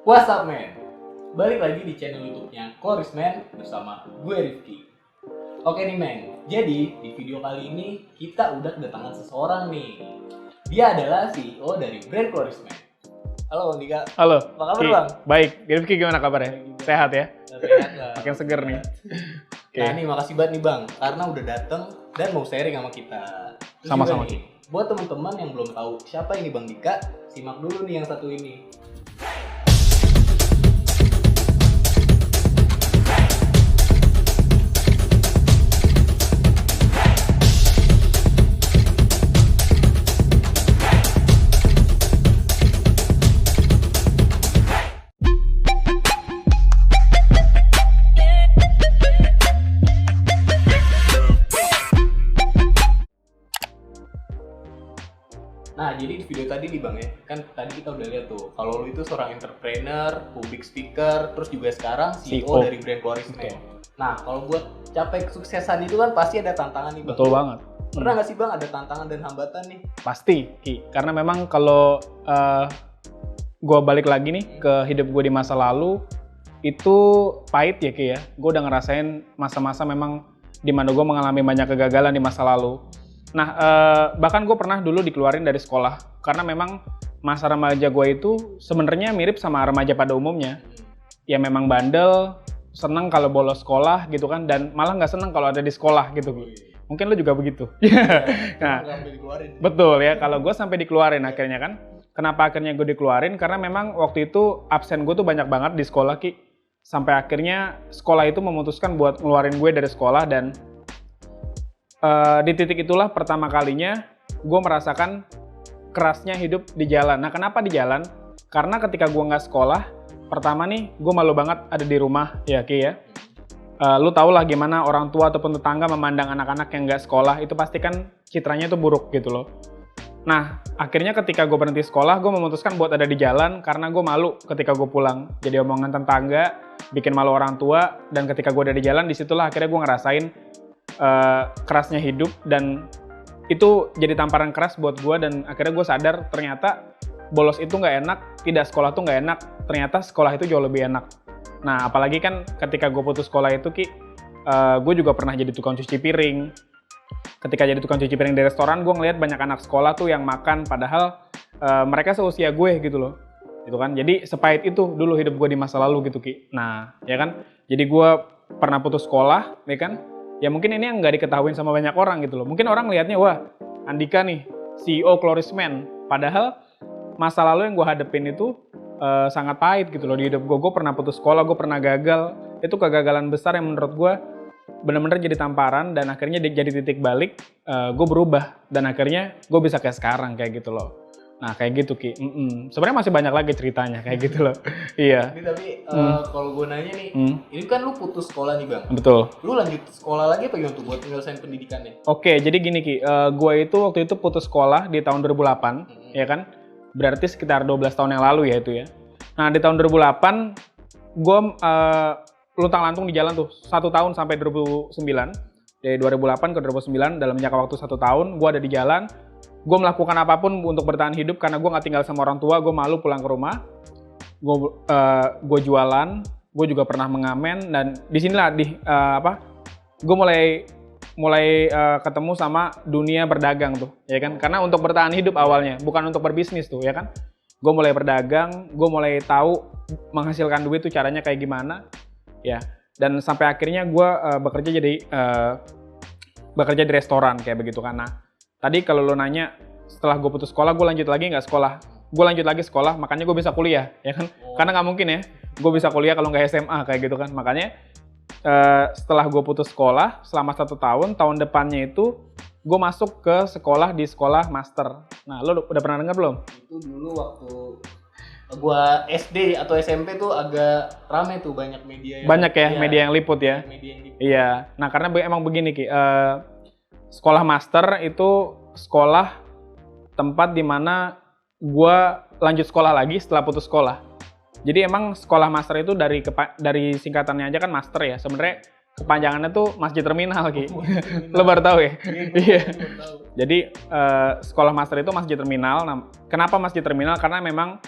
What's up man? Balik lagi di channel YouTube-nya Korisman bersama gue Rifki. Oke nih men, jadi di video kali ini kita udah kedatangan seseorang nih. Dia adalah CEO dari brand Korisman. Halo Bang Dika. Halo. Apa kabar Ki. Bang? Baik. Rifki gimana kabarnya? Sehat ya? Sehat lah. Makin seger nih. Oke. Nah nih makasih banget nih Bang, karena udah dateng dan mau sharing sama kita. Terus Sama-sama. juga nih, buat teman-teman yang belum tahu siapa ini Bang Dika, simak dulu nih yang satu ini. Nah, jadi di video tadi nih Bang ya, kan tadi kita udah lihat tuh, kalau lu itu seorang entrepreneur, public speaker, terus juga sekarang CEO CEO. dari brand Korisman. Betul. Nah, kalau buat capai kesuksesan itu kan pasti ada tantangan nih Bang. Betul banget. Pernah nggak sih Bang ada tantangan dan hambatan nih? Pasti, Ki. Karena memang kalau gue balik lagi nih ke hidup gue di masa lalu, itu pahit ya Ki ya. Gue udah ngerasain masa-masa memang di mana gue mengalami banyak kegagalan di masa lalu. Nah, bahkan gue pernah dulu dikeluarin dari sekolah karena memang masa remaja gue itu sebenarnya mirip sama remaja pada umumnya. Ya memang bandel, seneng kalau bolos sekolah gitu kan, dan malah nggak seneng kalau ada di sekolah gitu. Mungkin lo juga begitu. Nah, Nggak boleh dikeluarin. betul ya, kalau gue sampai dikeluarin akhirnya kan. Kenapa akhirnya gue dikeluarin? Karena memang waktu itu absen gue tuh banyak banget di sekolah Ki. Sampai akhirnya sekolah itu memutuskan buat ngeluarin gue dari sekolah, dan di titik itulah pertama kalinya gue merasakan kerasnya hidup di jalan. Nah, kenapa di jalan? Karena ketika gue nggak sekolah, pertama nih gue malu banget ada di rumah ya Ki ya. Lu tau lah gimana orang tua ataupun tetangga memandang anak-anak yang nggak sekolah, itu pasti kan citranya itu buruk gitu loh. Nah, akhirnya ketika gue berhenti sekolah, gue memutuskan buat ada di jalan karena gue malu ketika gue pulang. Jadi omongan tetangga, bikin malu orang tua, dan ketika gue ada di jalan, disitulah akhirnya gue ngerasain kerasnya hidup, dan itu jadi tamparan keras buat gue, dan akhirnya gue sadar ternyata bolos itu nggak enak, tidak sekolah tuh nggak enak, ternyata sekolah itu jauh lebih enak. Nah, apalagi kan ketika gue putus sekolah itu Ki, gue juga pernah jadi tukang cuci piring. Ketika jadi tukang cuci piring di restoran, gue ngeliat banyak anak sekolah tuh yang makan, padahal mereka seusia gue gitu loh. Gitu kan. Jadi sepahit itu dulu hidup gue di masa lalu gitu Ki. Nah, ya kan. Jadi gue pernah putus sekolah, ya kan. Ya mungkin ini yang nggak diketahuin sama banyak orang gitu loh. Mungkin orang lihatnya, wah Andika nih, CEO Korisman. Padahal masa lalu yang gue hadepin itu sangat pahit gitu loh di hidup gue. Gue pernah putus sekolah, gue pernah gagal. Itu kegagalan besar yang menurut gue benar-benar jadi tamparan, dan akhirnya jadi titik balik. Gue berubah, dan akhirnya gue bisa kayak sekarang kayak gitu loh. Nah kayak gitu Ki. Sebenarnya masih banyak lagi ceritanya kayak gitu loh. Iya. Ini tapi kalau gue nanya nih, ini kan lu putus sekolah nih Bang. Betul. Lu lanjut sekolah lagi apa gimana tuh buat nyelesain pendidikannya? Oke, jadi gini Ki, gue itu waktu itu putus sekolah di tahun 2008, ya kan? Berarti sekitar 12 tahun yang lalu ya itu ya. Nah di tahun 2008, gue luntang-lantung di jalan tuh, 1 tahun sampai 2009. Dari 2008 ke 2009, dalam jangka waktu 1 tahun, gue ada di jalan. Gue melakukan apapun untuk bertahan hidup karena gue nggak tinggal sama orang tua, gue malu pulang ke rumah. Gue jualan, gue juga pernah mengamen, dan disinilah gue mulai ketemu sama dunia berdagang tuh, ya kan? Karena untuk bertahan hidup awalnya, bukan untuk berbisnis tuh, ya kan? Gue mulai berdagang, gue mulai tahu menghasilkan duit tuh caranya kayak gimana, ya. Dan sampai akhirnya gue bekerja di restoran kayak begitu kan. Nah, tadi kalau lo nanya, setelah gue putus sekolah, gue lanjut lagi nggak sekolah? Gue lanjut lagi sekolah, makanya gue bisa kuliah, ya kan? Karena nggak mungkin ya, gue bisa kuliah kalau nggak SMA kayak gitu kan. Makanya setelah gue putus sekolah, selama 1 tahun, tahun depannya itu gue masuk ke sekolah di sekolah master. Nah, lo udah pernah dengar belum? Itu dulu waktu gua SD atau SMP tuh agak rame tuh banyak media yang Banyak ya, media yang liput ya. Media yang liput. Iya, nah karena emang begini Ki, sekolah master itu sekolah tempat dimana gue lanjut sekolah lagi setelah putus sekolah. Jadi emang sekolah master itu dari singkatannya aja kan master ya. Sebenarnya kepanjangannya tuh masjid terminal Ki. Lo baru tahu ya? Iya. Jadi sekolah master itu masjid terminal. Nah, kenapa masjid terminal? Karena memang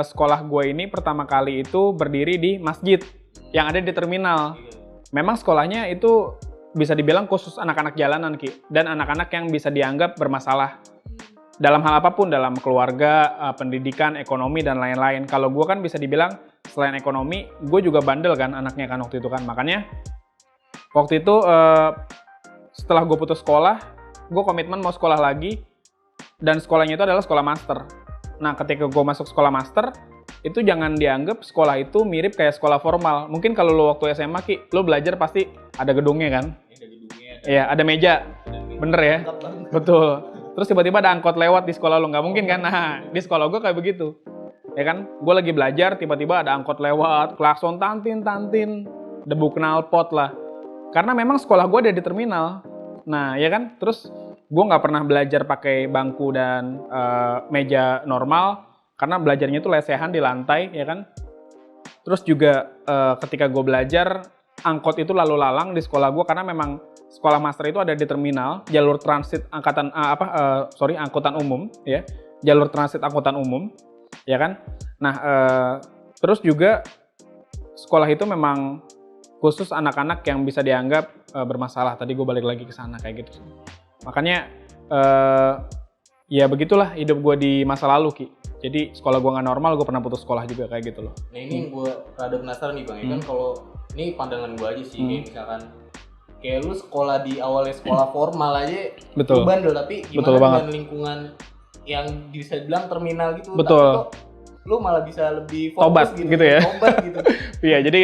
sekolah gue ini pertama kali itu berdiri di masjid yang ada di terminal. Memang sekolahnya itu bisa dibilang khusus anak-anak jalanan, Ki. Dan anak-anak yang bisa dianggap bermasalah. Dalam hal apapun, dalam keluarga, pendidikan, ekonomi, dan lain-lain. Kalau gue kan bisa dibilang, selain ekonomi, gue juga bandel kan anaknya kan waktu itu kan. Makanya, waktu itu setelah gue putus sekolah, gue komitmen mau sekolah lagi. Dan sekolahnya itu adalah sekolah master. Nah, ketika gue masuk sekolah master, itu jangan dianggap sekolah itu mirip kayak sekolah formal. Mungkin kalau lo waktu SMA, Ki, lo belajar pasti ada gedungnya kan? Ada gedungnya. Iya, ada meja. Bener ya? Betul. Terus tiba-tiba ada angkot lewat di sekolah lo. Nggak mungkin kan? Nah, di sekolah gue kayak begitu. Ya kan? Gue lagi belajar, tiba-tiba ada angkot lewat, klakson tantin, debu knalpot lah. Karena memang sekolah gue ada di terminal. Nah, ya kan? Terus gue nggak pernah belajar pakai bangku dan meja normal. Karena belajarnya itu lesehan di lantai, ya kan. Terus juga ketika gue belajar, angkot itu lalu lalang di sekolah gue karena memang sekolah master itu ada di terminal, jalur transit angkutan umum, ya, jalur transit angkutan umum, ya kan. Nah, terus juga sekolah itu memang khusus anak-anak yang bisa dianggap bermasalah. Tadi gue balik lagi ke sana kayak gitu. Makanya ya begitulah hidup gue di masa lalu, Ki. Jadi sekolah gue nggak normal, gue pernah putus sekolah juga kayak gitu loh. Nah ini gue rada penasaran nih Bang, ya kan kalau ini pandangan gue aja sih, kayak misalkan kayak lu sekolah di awalnya sekolah formal aja, Betul. lu bandel, tapi gimana Betul dengan banget. lingkungan yang bisa dibilang terminal gitu, Betul. tapi kok lu malah bisa lebih fokus Tobat gitu ya. tobat gitu. Iya, jadi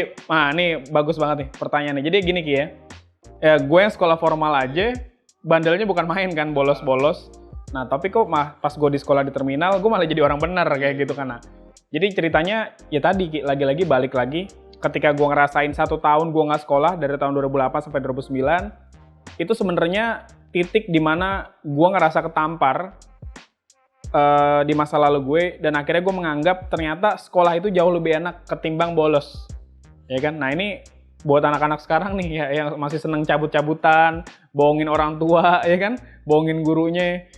ini bagus banget nih pertanyaannya. Jadi gini, Ki, ya gue yang sekolah formal aja, bandelnya bukan main kan, bolos-bolos. Nah, tapi kok pas gue di sekolah di terminal, gue malah jadi orang bener kayak gitu kan. Nah, jadi ceritanya ya tadi, Ki, lagi-lagi balik lagi. Ketika gue ngerasain 1 tahun gue nggak sekolah, dari tahun 2008 sampai 2009, itu sebenarnya titik dimana gue ngerasa ketampar di masa lalu gue, dan akhirnya gue menganggap ternyata sekolah itu jauh lebih enak ketimbang bolos. Ya kan? Nah, ini buat anak-anak sekarang nih ya, yang masih seneng cabut-cabutan, bohongin orang tua, ya kan? Bohongin gurunya.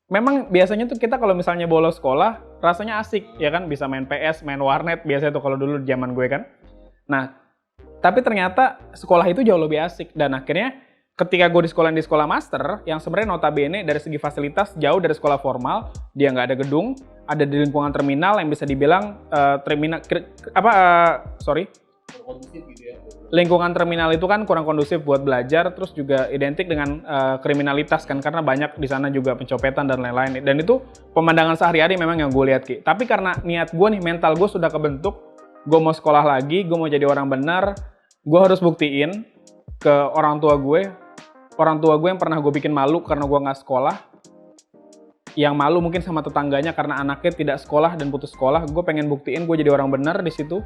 Memang biasanya tuh kita kalau misalnya bolos sekolah, rasanya asik, ya kan? Bisa main PS, main warnet, biasanya tuh kalau dulu di zaman gue kan. Nah, tapi ternyata sekolah itu jauh lebih asik. Dan akhirnya ketika gue di sekolah master, yang sebenarnya notabene dari segi fasilitas jauh dari sekolah formal, dia nggak ada gedung, ada di lingkungan terminal yang bisa dibilang Kondusif gitu ya. lingkungan terminal itu kan kurang kondusif buat belajar, terus juga identik dengan kriminalitas kan, karena banyak di sana juga pencopetan dan lain-lain. Dan itu pemandangan sehari-hari memang yang gue lihat, Ki. Tapi karena niat gue nih, mental gue sudah kebentuk, gue mau sekolah lagi, gue mau jadi orang benar, gue harus buktiin ke orang tua gue yang pernah gue bikin malu karena gue nggak sekolah, yang malu mungkin sama tetangganya karena anaknya tidak sekolah dan putus sekolah. Gue pengen buktiin gue jadi orang benar di situ.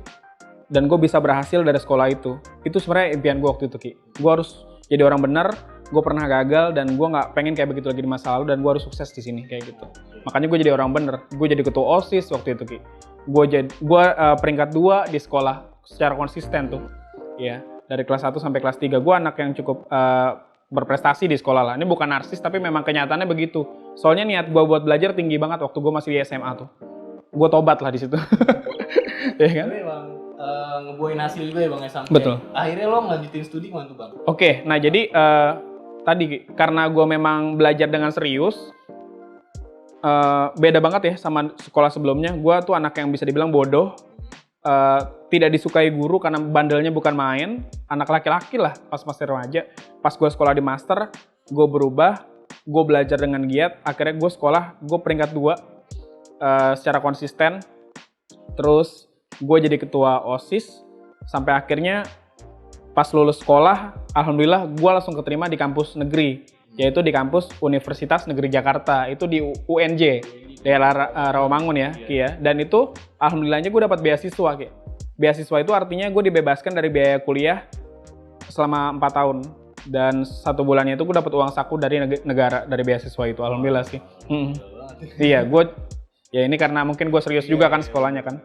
Dan gue bisa berhasil dari sekolah itu. Itu sebenarnya impian gue waktu itu, Ki. Gue harus jadi orang benar, gue pernah gagal, dan gue nggak pengen kayak begitu lagi di masa lalu, dan gue harus sukses di sini, kayak gitu. Makanya gue jadi orang benar. Gue jadi ketua OSIS waktu itu, Ki. Gue peringkat 2 di sekolah secara konsisten tuh. Ya, dari kelas 1 sampai kelas 3. Gue anak yang cukup berprestasi di sekolah lah. Ini bukan narsis, tapi memang kenyataannya begitu. Soalnya niat gue buat belajar tinggi banget waktu gue masih di SMA tuh. Gue tobat lah di situ. Ya kan? Tapi emang ngebuahin hasil juga ya Bang ya, sampai Betul. akhirnya lo ngelanjutin studi mana tuh Bang? Oke, nah jadi tadi karena gue memang belajar dengan serius, beda banget ya sama sekolah sebelumnya. Gue tuh anak yang bisa dibilang bodoh, tidak disukai guru karena bandelnya bukan main, anak laki-laki lah pas masih remaja. Pas gue sekolah di master, gue berubah, gue belajar dengan giat, akhirnya gue sekolah, gue peringkat 2 secara konsisten, terus gue jadi ketua OSIS, sampai akhirnya pas lulus sekolah, alhamdulillah gue langsung keterima di kampus negeri, yaitu di kampus Universitas Negeri Jakarta, itu di UNJ, daerah Rawamangun ya, Ki ya. Dan itu alhamdulillahnya gue dapat beasiswa, Ki. Beasiswa itu artinya gue dibebaskan dari biaya kuliah selama 4 tahun. Dan 1 bulannya itu gue dapat uang saku dari negara, dari beasiswa itu, alhamdulillah sih. Iya, ya ini karena mungkin gue serius juga kan sekolahnya kan.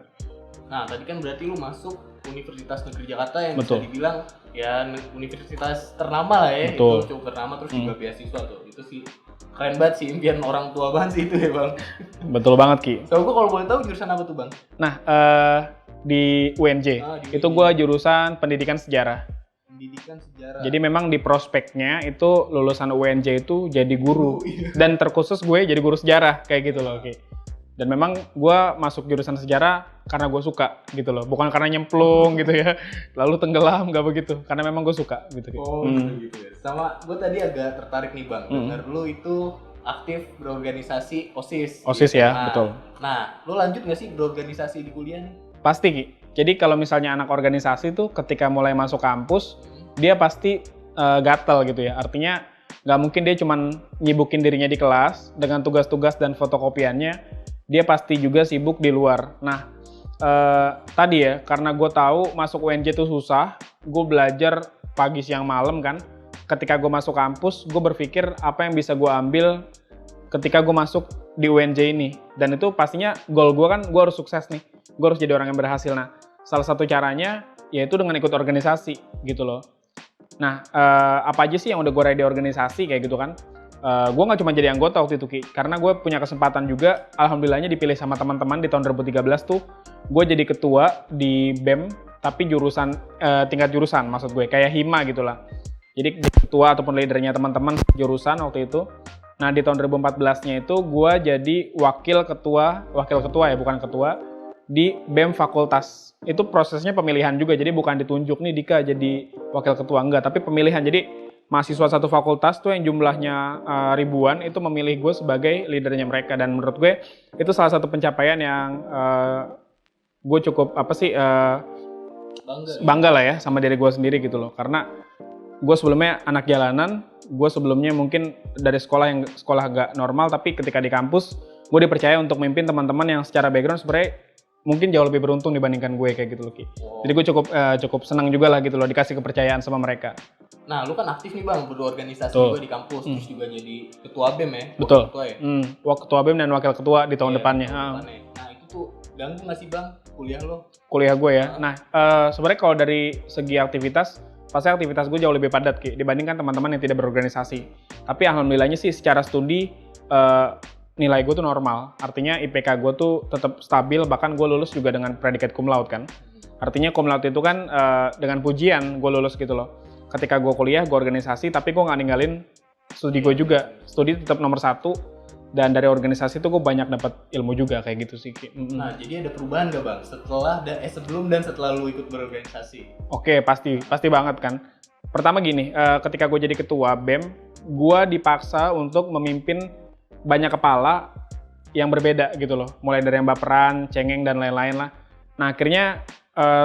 Nah, tadi kan berarti lu masuk Universitas Negeri Jakarta yang Betul. bisa dibilang ya universitas ternama lah ya. Betul. Itu cukup ternama, terus juga beasiswa tuh. Itu sih Keren banget sih, impian orang tua banget sih itu ya bang. Betul banget Ki. So gue kalau boleh tahu jurusan apa tuh bang? Nah, di UNJ, Di itu UNJ. gue jurusan pendidikan sejarah. Pendidikan sejarah. Jadi memang di prospeknya itu lulusan UNJ itu jadi guru. Iya. Dan terkhusus gue jadi guru sejarah, kayak gitu loh Ki. Dan memang gue masuk jurusan sejarah karena gue suka gitu loh. Bukan karena nyemplung gitu ya, lalu tenggelam, nggak begitu. Karena memang gue suka gitu Ki. Oh gitu ya. Sama gue tadi agak tertarik nih bang, denger lu itu aktif berorganisasi OSIS. OSIS gitu. ya, betul. Nah, lu lanjut nggak sih berorganisasi di kuliah nih? Pasti Ki. Jadi kalau misalnya anak organisasi tuh ketika mulai masuk kampus, dia pasti gatel gitu ya. Artinya nggak mungkin dia cuman nyibukin dirinya di kelas dengan tugas-tugas dan fotokopiannya. Dia pasti juga sibuk di luar. Nah, tadi ya, karena gue tahu masuk UNJ itu susah, gue belajar pagi siang malam kan. Ketika gue masuk kampus, gue berpikir apa yang bisa gue ambil ketika gue masuk di UNJ ini. Dan itu pastinya goal gue kan, gue harus sukses gue harus jadi orang yang berhasil. Nah, salah satu caranya yaitu dengan ikut organisasi gitu loh. Nah, apa aja sih yang udah gue raih di organisasi kayak gitu kan. Gue nggak cuma jadi anggota waktu itu Ki, karena gue punya kesempatan juga, alhamdulillahnya dipilih sama teman-teman di tahun 2013 tuh, gue jadi ketua di BEM, tapi jurusan, tingkat jurusan maksud gue, kayak HIMA gitulah. Jadi ketua ataupun leadernya teman-teman jurusan waktu itu. Nah di tahun 2014-nya itu gue jadi wakil ketua ya bukan ketua, di BEM fakultas. Itu prosesnya pemilihan juga, jadi bukan ditunjuk nih Dika jadi wakil ketua, enggak, tapi pemilihan. Jadi mahasiswa satu fakultas tuh yang jumlahnya ribuan itu memilih gue sebagai leadernya mereka. Dan menurut gue itu salah satu pencapaian yang gue cukup bangga lah ya sama diri gue sendiri gitu loh. Karena gue sebelumnya anak jalanan, gue sebelumnya mungkin dari sekolah agak normal, tapi ketika di kampus gue dipercaya untuk memimpin teman-teman yang secara background sebenarnya mungkin jauh lebih beruntung dibandingkan gue kayak gitu loh Ki. Jadi gue cukup senang juga lah gitu loh dikasih kepercayaan sama mereka. Nah, lu kan aktif nih bang, berorganisasi Betul. juga di kampus, terus juga jadi ketua BEM ya? Betul. Ketua ya? Ketua BEM dan wakil ketua di tahun depannya. Nah, itu tuh ganggu nggak sih bang kuliah lo? Kuliah gue ya. Nah, sebenarnya kalau dari segi aktivitas, pasti aktivitas gue jauh lebih padat Ki, dibandingkan teman-teman yang tidak berorganisasi. Tapi alhamdulillahnya sih secara studi nilai gue tuh normal. Artinya IPK gue tuh tetap stabil, bahkan gue lulus juga dengan predikat cum laude kan. Artinya cum laude itu kan dengan pujian gue lulus gitu loh. Ketika gue kuliah, gue organisasi, tapi gue nggak ninggalin studi gue juga. Studi tetap nomor 1, dan dari organisasi itu gue banyak dapat ilmu juga kayak gitu sih. Nah, jadi ada perubahan nggak bang sebelum dan setelah lu ikut berorganisasi? Oke, pasti banget kan. Pertama gini, ketika gue jadi ketua BEM, gue dipaksa untuk memimpin banyak kepala yang berbeda gitu loh. Mulai dari yang baperan, cengeng, dan lain-lain lah. Nah, akhirnya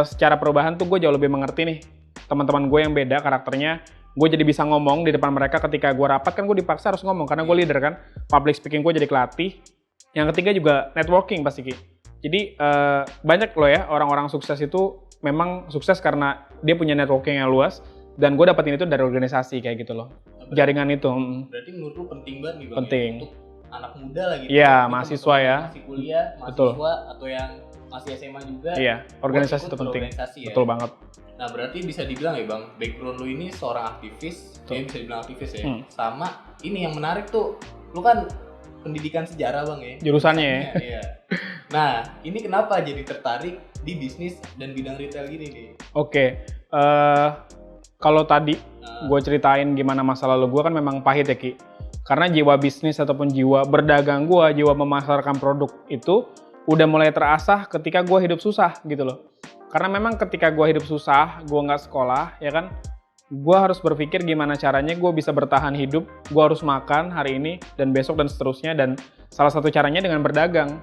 secara perubahan tuh gue jauh lebih mengerti nih teman-teman gue yang beda karakternya. Gue jadi bisa ngomong di depan mereka. Ketika gue rapat kan gue dipaksa harus ngomong karena gue leader kan. Public speaking gue jadi kelatih. Yang ketiga juga networking pasti Ki. Jadi banyak loh ya orang-orang sukses itu memang sukses karena dia punya networking yang luas. Dan gue dapetin itu dari organisasi kayak gitu loh. Jaringan itu. Berarti menurut lu penting banget nih bang penting. Ya, untuk anak muda lagi. Iya, mahasiswa ya. Masih kuliah, mahasiswa atau yang masih SMA juga. Iya, organisasi itu penting. Ya. Betul banget. Nah, berarti bisa dibilang ya bang, background lu ini seorang aktivis, ya bisa dibilang aktivis ya. Sama ini yang menarik tuh, lu kan pendidikan sejarah bang ya. Jurusannya ya. Iya. Nah, ini kenapa jadi tertarik di bisnis dan bidang retail gini nih? Oke, kalau tadi gue ceritain gimana masa lalu gue kan memang pahit ya Ki. Karena jiwa bisnis ataupun jiwa berdagang gue, jiwa memasarkan produk itu udah mulai terasah ketika gue hidup susah gitu loh. Karena memang ketika gue hidup susah, gue nggak sekolah, ya kan, gue harus berpikir gimana caranya gue bisa bertahan hidup, gue harus makan hari ini, dan besok, dan seterusnya, dan salah satu caranya dengan berdagang.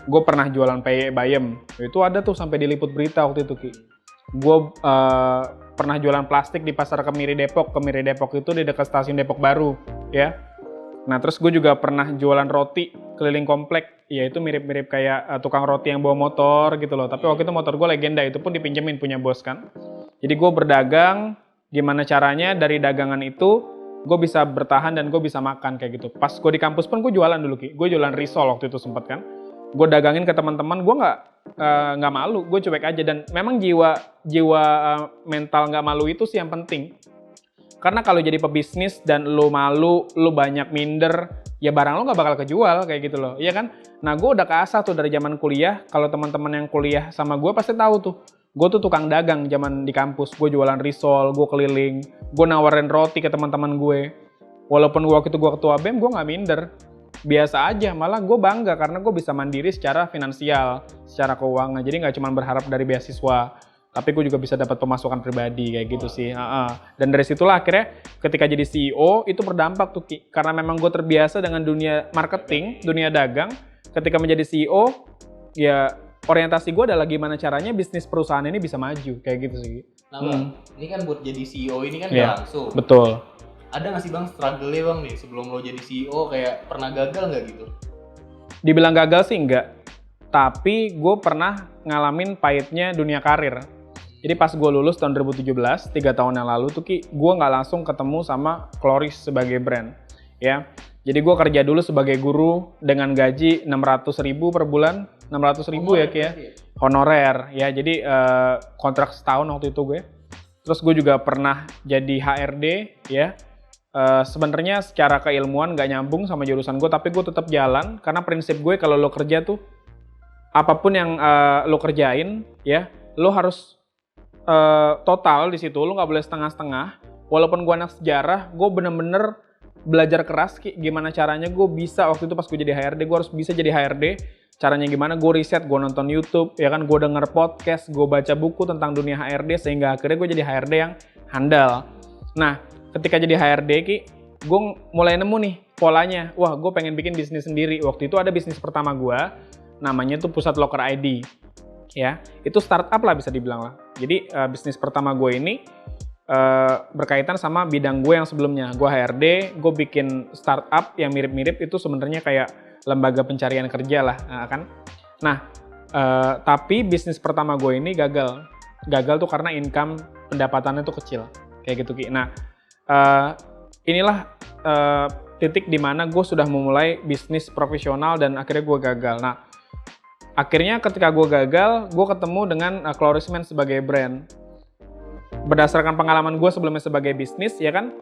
Gue pernah jualan peyek bayam, itu ada tuh sampai diliput berita waktu itu Ki. Gue pernah jualan plastik di pasar Kemiri Depok itu di dekat stasiun Depok Baru, ya. Nah terus gue juga pernah jualan roti keliling komplek, ya itu mirip-mirip kayak tukang roti yang bawa motor gitu loh. Tapi waktu itu motor gue legenda, itu pun dipinjemin punya bos kan. Jadi gue berdagang, gimana caranya dari dagangan itu gue bisa bertahan dan gue bisa makan kayak gitu. Pas gue di kampus pun gue jualan dulu Ki, gue jualan risol waktu itu sempet kan. Gue dagangin ke teman-teman, gue nggak malu, gue cuek aja. Dan memang jiwa mental nggak malu itu sih yang penting. Karena kalau jadi pebisnis dan lu malu, lu banyak minder, ya barang lu nggak bakal kejual kayak gitu loh, iya kan? Nah gue udah keasah tuh dari zaman kuliah. Kalau teman-teman yang kuliah sama gue pasti tahu tuh. Gue tuh tukang dagang zaman di kampus. Gue jualan risol, gue keliling, gue nawarin roti ke teman-teman gue. Walaupun waktu itu gue ketua BEM, gue nggak minder. Biasa aja, malah gue bangga karena gue bisa mandiri secara finansial, secara keuangan. Jadi nggak cuma berharap dari beasiswa, tapi gue juga bisa dapat pemasukan pribadi kayak gitu sih. Dan dari situlah akhirnya ketika jadi CEO itu berdampak tuh Ki. Karena memang gue terbiasa dengan dunia marketing, dunia dagang. Ketika menjadi CEO, ya orientasi gue adalah gimana caranya bisnis perusahaan ini bisa maju kayak gitu sih. Nah Bang, ini kan buat jadi CEO ini kan Iya, gak langsung. betul. Ada nggak sih Bang struggle-nya Bang nih sebelum lo jadi CEO, kayak pernah gagal nggak gitu? Dibilang gagal sih enggak, tapi gue pernah ngalamin pahitnya dunia karir. Jadi pas gue lulus tahun 2017, 3 tahun yang lalu tuh Ki, gue nggak langsung ketemu sama Cloris sebagai brand. Ya, jadi gue kerja dulu sebagai guru dengan gaji 600.000 per bulan, 600.000 ya Ki ya, honorer ya. Jadi kontrak setahun waktu itu gue. Terus gue juga pernah jadi HRD ya. Sebenarnya secara keilmuan nggak nyambung sama jurusan gue, tapi gue tetap jalan karena prinsip gue kalau lo kerja tuh apapun yang lo kerjain ya, lo harus total di situ, lo nggak boleh setengah-setengah. Walaupun gue anak sejarah, gue bener-bener belajar keras gimana caranya gue bisa waktu itu pas gue jadi HRD, gue harus bisa jadi HRD. Caranya gimana? Gue riset, gue nonton YouTube, ya kan, gue denger podcast, gue baca buku tentang dunia HRD sehingga akhirnya gue jadi HRD yang handal. Nah, ketika jadi HRD Ki, gue mulai nemu nih polanya. Wah, gue pengen bikin bisnis sendiri. Waktu itu ada bisnis pertama gue, namanya tuh Pusat Loker ID. Ya, itu startup lah bisa dibilang lah. Jadi bisnis pertama gue ini berkaitan sama bidang gue yang sebelumnya. Gue HRD, gue bikin startup yang mirip-mirip itu sebenarnya kayak lembaga pencarian kerja lah, kan. Nah, tapi bisnis pertama gue ini gagal. Gagal tuh karena income pendapatannya tuh kecil, kayak gitu Ki. Nah, inilah titik dimana gue sudah memulai bisnis profesional dan akhirnya gue gagal. Nah, akhirnya ketika gue gagal, gue ketemu dengan Cloris Men sebagai brand. Berdasarkan pengalaman gue sebelumnya sebagai bisnis, ya kan,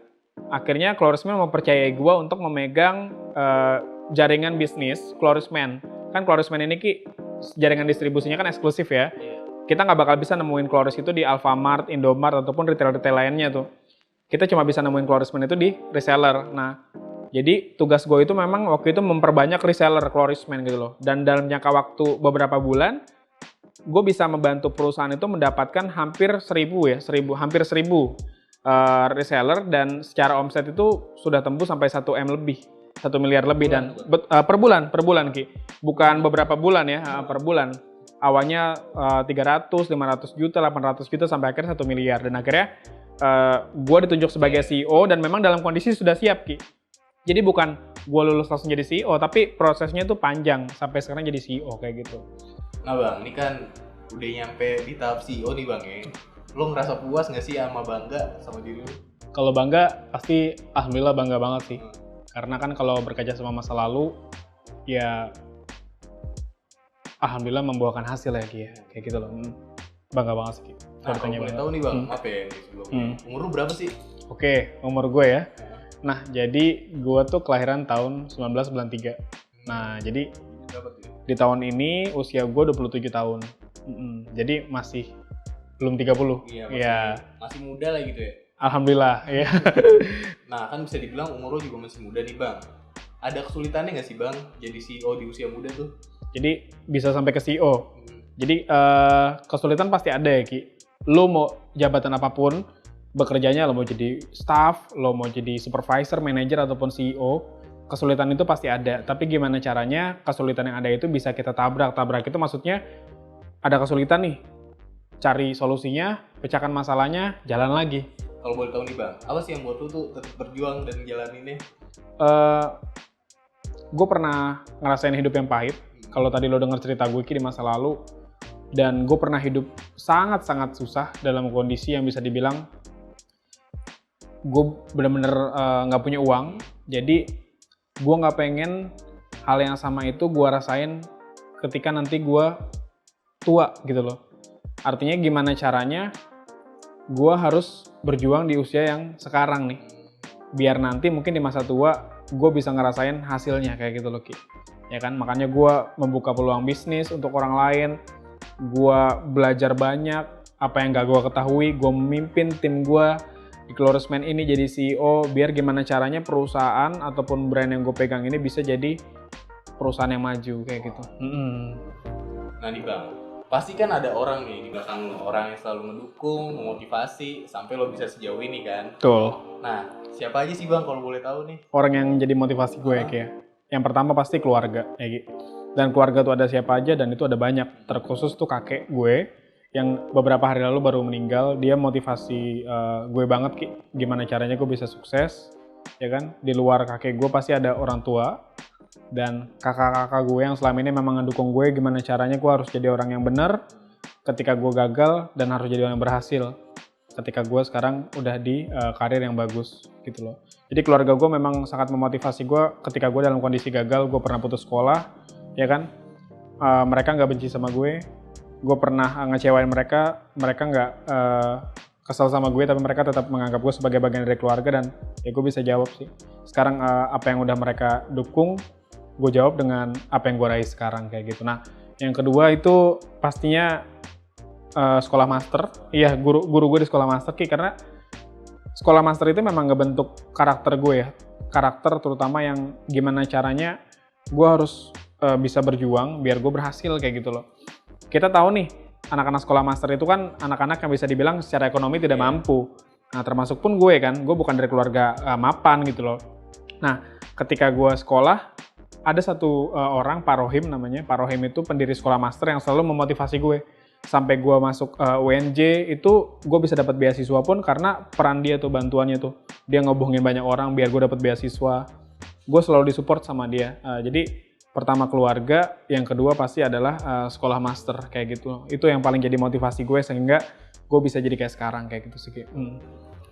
akhirnya Cloris Men mempercayai gue untuk memegang jaringan bisnis Cloris Men. Kan Cloris Men ini Ki, jaringan distribusinya kan eksklusif ya. Kita nggak bakal bisa nemuin Cloris itu di Alfamart, Indomart, ataupun retail-retail lainnya tuh. Kita cuma bisa nemuin Cloris Men itu di reseller. Nah, jadi tugas gue itu memang waktu itu memperbanyak reseller Cloris Men gitu loh. Dan dalam jangka waktu beberapa bulan, gue bisa membantu perusahaan itu mendapatkan hampir 1.000 reseller, dan secara omset itu sudah tembus sampai 1 M lebih, 1 miliar lebih dan per bulan Ki. Bukan beberapa bulan ya, per bulan. Awalnya 300, 500 juta, 800 juta sampai akhirnya 1 miliar. Dan akhirnya gue ditunjuk sebagai CEO dan memang dalam kondisi sudah siap Ki. Jadi bukan gue lulus langsung jadi CEO, tapi prosesnya itu panjang sampai sekarang jadi CEO kayak gitu. Nah Bang, ini kan udah nyampe di tahap CEO nih Bang ya. Lo ngerasa puas nggak sih sama bangga sama diri lo? Kalau bangga, pasti alhamdulillah bangga banget sih. Karena kan kalau berkaca sama masa lalu, ya alhamdulillah membuahkan hasil ya Ki ya. Kayak gitu loh. Bangga banget sih Ki. Nah kalau boleh tahu nih Bang, apa ya sebelumnya? Umur lo berapa sih? Oke, umur gue ya. Nah, jadi gue tuh kelahiran tahun 1993. Nah, jadi di tahun ini usia gue 27 tahun. Jadi masih belum 30. Iya, masih muda lah gitu ya. Alhamdulillah, ya. Nah, kan bisa dibilang umur lo juga masih muda nih Bang. Ada kesulitannya nggak sih Bang jadi CEO di usia muda tuh? Jadi bisa sampai ke CEO. Jadi kesulitan pasti ada ya Ki. Lo mau jabatan apapun, bekerjanya lo mau jadi staff, lo mau jadi supervisor, manager, ataupun CEO, kesulitan itu pasti ada. Tapi gimana caranya kesulitan yang ada itu bisa kita tabrak. Tabrak itu maksudnya ada kesulitan nih, cari solusinya, pecahkan masalahnya, jalan lagi. Kalau boleh tahu nih Bang, apa sih yang buat lo tuh tetap berjuang dan jalaninnya? Gue pernah ngerasain hidup yang pahit. Kalau tadi lo denger cerita gue Ki di masa lalu, dan gue pernah hidup sangat-sangat susah dalam kondisi yang bisa dibilang gue bener-bener nggak punya uang. Jadi gue nggak pengen hal yang sama itu gue rasain ketika nanti gue tua gitu loh. Artinya gimana caranya gue harus berjuang di usia yang sekarang nih. Biar nanti mungkin di masa tua gue bisa ngerasain hasilnya kayak gitu loh Ki. Ya kan, makanya gue membuka peluang bisnis untuk orang lain. Gue belajar banyak, apa yang gak gue ketahui, gue memimpin tim gue di Chlorisman ini jadi CEO, biar gimana caranya perusahaan ataupun brand yang gue pegang ini bisa jadi perusahaan yang maju kayak gitu. Nah nih Bang, pasti kan ada orang nih di belakang lo, orang yang selalu mendukung, memotivasi, sampai lo bisa sejauh ini kan. Betul. Nah, siapa aja sih Bang kalau boleh tahu nih? Orang yang jadi motivasi gue kayak. Yang pertama pasti keluarga, ya Ki. Dan keluarga tuh ada siapa aja dan itu ada banyak. Terkhusus tuh kakek gue yang beberapa hari lalu baru meninggal. Dia motivasi gue banget Ki. Gimana caranya gue bisa sukses, ya kan? Di luar kakek gue pasti ada orang tua dan kakak-kakak gue yang selama ini memang ngedukung gue gimana caranya gue harus jadi orang yang benar ketika gue gagal dan harus jadi orang yang berhasil ketika gue sekarang udah di karir yang bagus gitu loh. Jadi keluarga gue memang sangat memotivasi gue ketika gue dalam kondisi gagal, gue pernah putus sekolah, ya kan. Mereka nggak benci sama gue pernah ngecewain mereka nggak kesel sama gue, tapi mereka tetap menganggap gue sebagai bagian dari keluarga dan ya gue bisa jawab sih. Sekarang apa yang udah mereka dukung, gue jawab dengan apa yang gue raih sekarang kayak gitu. Nah, yang kedua itu pastinya sekolah master. Iya, guru gue di sekolah master Ki, karena sekolah master itu memang ngebentuk karakter gue ya. Karakter terutama yang gimana caranya gue harus bisa berjuang biar gue berhasil kayak gitu loh. Kita tahu nih, anak-anak sekolah master itu kan anak-anak yang bisa dibilang secara ekonomi tidak mampu. Nah, termasuk pun gue kan, gue bukan dari keluarga mapan gitu loh. Nah, ketika gue sekolah, ada satu orang, Pak Rohim namanya. Pak Rohim itu pendiri sekolah master yang selalu memotivasi gue. Sampai gue masuk UNJ itu gue bisa dapat beasiswa pun karena peran dia tuh, bantuannya tuh. Dia ngehubungin banyak orang biar gue dapat beasiswa. Gue selalu disupport sama dia. Jadi pertama keluarga, yang kedua pasti adalah sekolah master kayak gitu. Itu yang paling jadi motivasi gue sehingga gue bisa jadi kayak sekarang kayak gitu sih.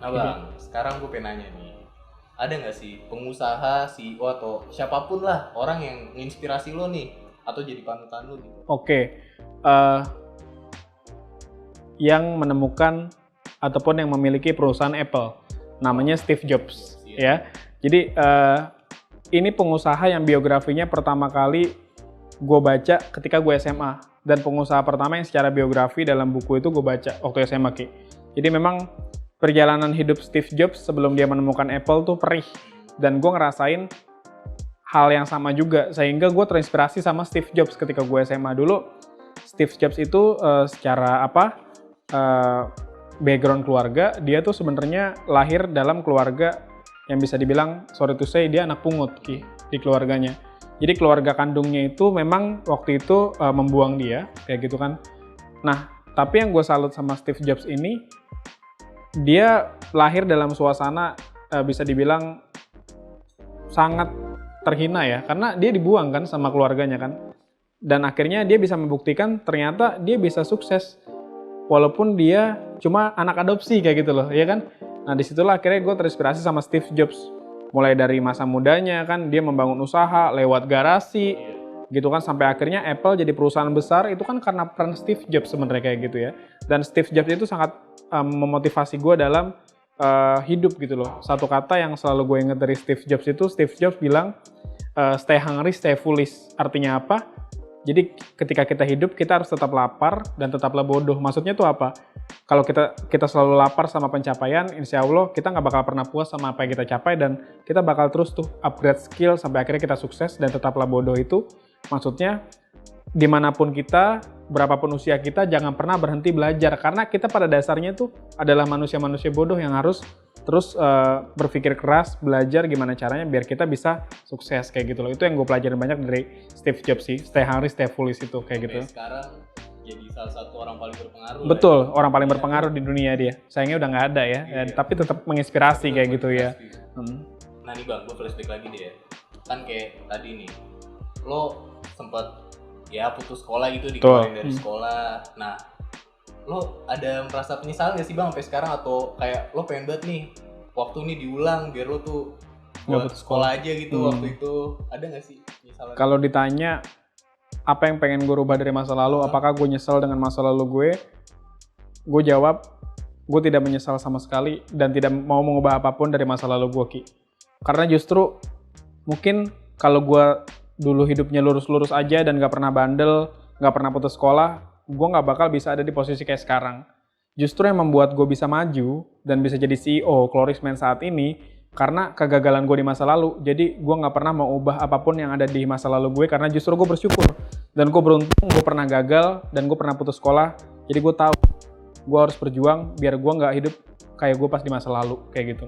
Nah Bang, sekarang gue pengen nanya nih. Ada nggak sih pengusaha, CEO atau siapapun lah orang yang menginspirasi lo nih atau jadi panutan lo gitu? Oke. Yang menemukan ataupun yang memiliki perusahaan Apple, namanya Steve Jobs, ya. Jadi ini pengusaha yang biografinya pertama kali gue baca ketika gue SMA, dan pengusaha pertama yang secara biografi dalam buku itu gue baca waktu SMA Ki. Jadi memang perjalanan hidup Steve Jobs sebelum dia menemukan Apple tuh perih, dan gue ngerasain hal yang sama juga, sehingga gue terinspirasi sama Steve Jobs ketika gue SMA dulu. Steve Jobs itu secara background keluarga, dia tuh sebenarnya lahir dalam keluarga yang bisa dibilang, sorry to say, dia anak pungut Ki, di keluarganya. Jadi keluarga kandungnya itu memang waktu itu membuang dia, kayak gitu kan. Nah, tapi yang gue salut sama Steve Jobs ini, dia lahir dalam suasana bisa dibilang sangat terhina ya, karena dia dibuang kan sama keluarganya kan. Dan akhirnya dia bisa membuktikan ternyata dia bisa sukses walaupun dia cuma anak adopsi kayak gitu loh, ya kan. Nah, disitulah akhirnya gue terinspirasi sama Steve Jobs. Mulai dari masa mudanya kan, dia membangun usaha lewat garasi, gitu kan, sampai akhirnya Apple jadi perusahaan besar, itu kan karena peran Steve Jobs sebenarnya kayak gitu ya. Dan Steve Jobs itu sangat memotivasi gue dalam hidup gitu loh. Satu kata yang selalu gue inget dari Steve Jobs itu, Steve Jobs bilang, stay hungry, stay foolish. Artinya apa? Jadi ketika kita hidup, kita harus tetap lapar dan tetaplah bodoh. Maksudnya tuh apa? Kalau kita selalu lapar sama pencapaian, insya Allah kita nggak bakal pernah puas sama apa yang kita capai, dan kita bakal terus tuh upgrade skill sampai akhirnya kita sukses. Dan tetaplah bodoh itu maksudnya dimanapun kita, berapapun usia kita, jangan pernah berhenti belajar. Karena kita pada dasarnya tuh adalah manusia-manusia bodoh yang harus terus berpikir keras, belajar gimana caranya biar kita bisa sukses kayak gitu loh. Itu yang gue pelajarin banyak dari Steve Jobs sih, stay hungry, stay foolish itu kayak gitu. Sekarang jadi salah satu orang paling berpengaruh. Betul, ya? Orang paling berpengaruh di dunia dia. Sayangnya udah nggak ada ya, tapi tetap menginspirasi kayak gitu ya. Nah nih Bang, gue flashback lagi deh ya. Kan kayak tadi nih, lo sempet ya putus sekolah gitu, dikeluarin dari sekolah. Nah, lo ada merasa penyesalan gak sih Bang sampai sekarang, atau kayak lo pengen banget nih waktu ini diulang biar lo tuh buat sekolah aja gitu waktu itu, ada gak sih penyesalan? Kalau ditanya apa yang pengen gue rubah dari masa lalu, apakah gue nyesel dengan masa lalu gue jawab gue tidak menyesal sama sekali dan tidak mau mengubah apapun dari masa lalu gue, Ki. Karena justru mungkin kalau gue dulu hidupnya lurus-lurus aja dan gak pernah bandel, gak pernah putus sekolah, gue gak bakal bisa ada di posisi kayak sekarang. Justru yang membuat gue bisa maju dan bisa jadi CEO Clorisman saat ini karena kegagalan gue di masa lalu. Jadi gue gak pernah mau ubah apapun yang ada di masa lalu gue karena justru gue bersyukur. Dan gue beruntung gue pernah gagal dan gue pernah putus sekolah. Jadi gue tahu gue harus berjuang biar gue gak hidup kayak gue pas di masa lalu, kayak gitu.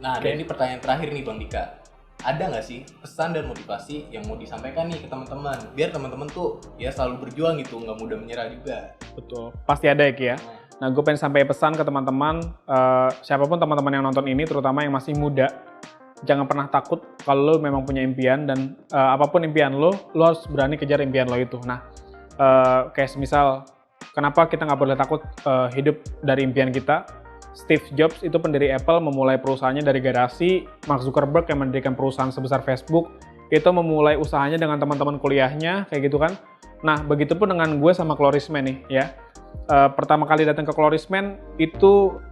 Nah, dan ini pertanyaan terakhir nih Bang Dika. Ada nggak sih pesan dan motivasi yang mau disampaikan nih ke teman-teman? Biar teman-teman tuh ya selalu berjuang gitu, nggak mudah menyerah juga. Betul, pasti ada ya Ki ya. Nah, gue pengen sampaikan pesan ke teman-teman, siapapun teman-teman yang nonton ini, terutama yang masih muda, jangan pernah takut kalau lo memang punya impian dan apapun impian lo harus berani kejar impian lo itu. Nah, kayak semisal, kenapa kita nggak boleh takut hidup dari impian kita? Steve Jobs itu pendiri Apple memulai perusahaannya dari garasi. Mark Zuckerberg yang mendirikan perusahaan sebesar Facebook itu memulai usahanya dengan teman-teman kuliahnya, kayak gitu kan. Nah, begitupun dengan gue sama Clorisman nih ya. Pertama kali datang ke Clorisman itu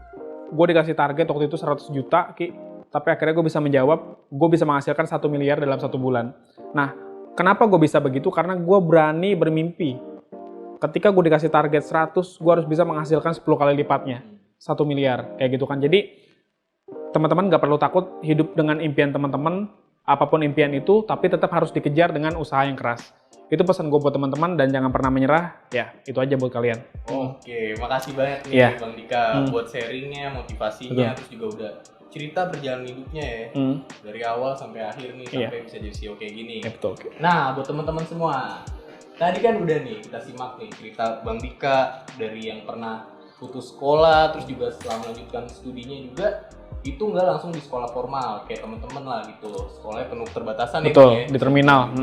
gue dikasih target waktu itu 100 juta Ki. Tapi akhirnya gue bisa menjawab, gue bisa menghasilkan 1 miliar dalam 1 bulan. Nah, kenapa gue bisa begitu? Karena gue berani bermimpi. Ketika gue dikasih target 100, gue harus bisa menghasilkan 10 kali lipatnya. 1 miliar, kayak gitu kan. Jadi, teman-teman gak perlu takut hidup dengan impian teman-teman, apapun impian itu, tapi tetap harus dikejar dengan usaha yang keras. Itu pesan gue buat teman-teman dan jangan pernah menyerah. Ya, itu aja buat kalian. Oke, makasih banyak nih Bang Dika buat sharingnya, motivasinya, terus juga udah cerita perjalanan hidupnya ya. Dari awal sampai akhir nih, sampai bisa jadi CEO kayak gini. Betul. Nah, buat teman-teman semua, tadi kan udah nih kita simak nih cerita Bang Dika dari yang pernah putus sekolah, terus juga setelah melanjutkan studinya juga itu nggak langsung di sekolah formal kayak teman-teman lah gitu, sekolahnya penuh keterbatasan. Betul, ya, di terminal.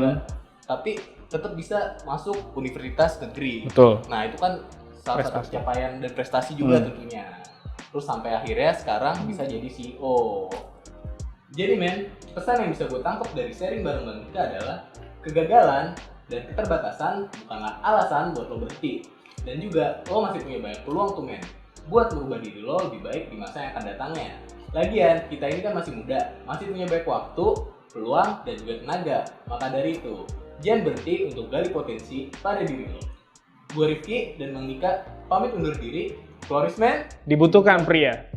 Tapi tetap bisa masuk universitas negeri. Betul. Nah itu kan salah satu pencapaian dan prestasi juga tentunya. Terus sampai akhirnya sekarang bisa jadi CEO. Jadi men, pesan yang bisa gue tangkap dari sharing bareng Bang Dika adalah kegagalan dan keterbatasan bukanlah alasan buat lo berhenti. Dan juga lo masih punya banyak peluang tuh men buat merubah diri lo lebih baik di masa yang akan datangnya. Lagian kita ini kan masih muda, masih punya banyak waktu, peluang, dan juga tenaga. Maka dari itu, jangan berhenti untuk gali potensi pada diri lo. Gue Rifki dan Bang Dika pamit undur diri. Clorisman dibutuhkan pria.